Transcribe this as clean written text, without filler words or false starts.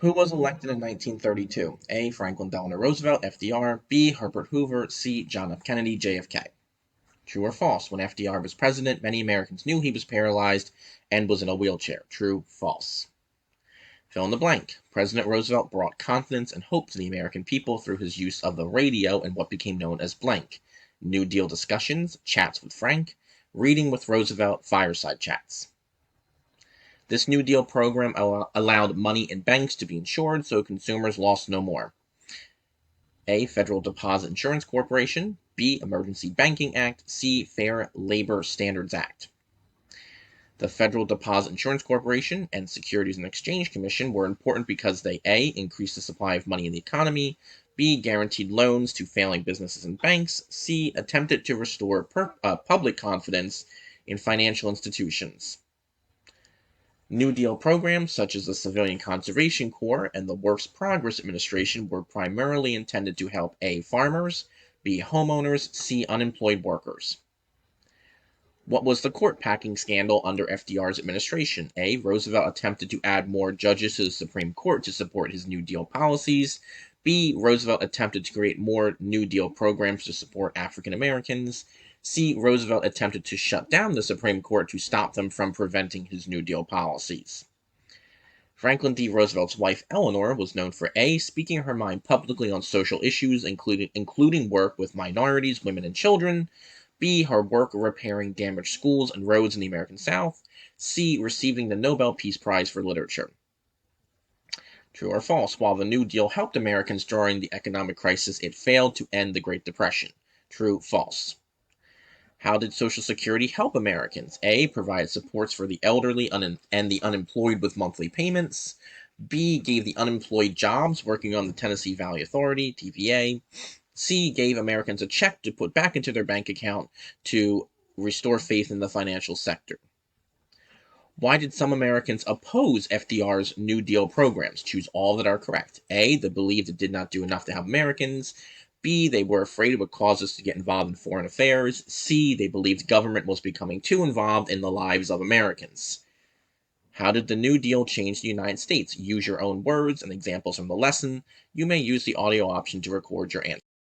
Who was elected in 1932? A. Franklin Delano Roosevelt, FDR. B. Herbert Hoover. C. John F. Kennedy, JFK. True or false? When FDR was president, many Americans knew he was paralyzed and was in a wheelchair. True, false. Fill in the blank. President Roosevelt brought confidence and hope to the American people through his use of the radio and what became known as blank. New Deal discussions, chats with Frank, reading with Roosevelt, fireside chats. This New Deal program allowed money in banks to be insured so consumers lost no more. A. Federal Deposit Insurance Corporation. B. Emergency Banking Act. C. Fair Labor Standards Act. The Federal Deposit Insurance Corporation and Securities and Exchange Commission were important because they A. increased the supply of money in the economy, B. guaranteed loans to failing businesses and banks, C. attempted to restore public confidence in financial institutions. New Deal programs such as the Civilian Conservation Corps and the Works Progress Administration were primarily intended to help A. farmers, B. homeowners, C. unemployed workers. What was the court packing scandal under FDR's administration? A. Roosevelt attempted to add more judges to the Supreme Court to support his New Deal policies. B. Roosevelt attempted to create more New Deal programs to support African Americans. C. Roosevelt attempted to shut down the Supreme Court to stop them from preventing his New Deal policies. Franklin D. Roosevelt's wife Eleanor was known for A. speaking her mind publicly on social issues, including work with minorities, women, and children. B. Her work repairing damaged schools and roads in the American South. C. Receiving the Nobel Peace Prize for Literature. True or false? While the New Deal helped Americans during the economic crisis, it failed to end the Great Depression. True, false. How did Social Security help Americans? A. Provide supports for the elderly and the unemployed with monthly payments. B. Gave the unemployed jobs working on the Tennessee Valley Authority, TVA. C. Gave Americans a check to put back into their bank account to restore faith in the financial sector. Why did some Americans oppose FDR's New Deal programs? Choose all that are correct. A. They believed it did not do enough to help Americans. B. They were afraid it would cause us to get involved in foreign affairs. C. They believed government was becoming too involved in the lives of Americans. How did the New Deal change the United States? Use your own words and examples from the lesson. You may use the audio option to record your answer.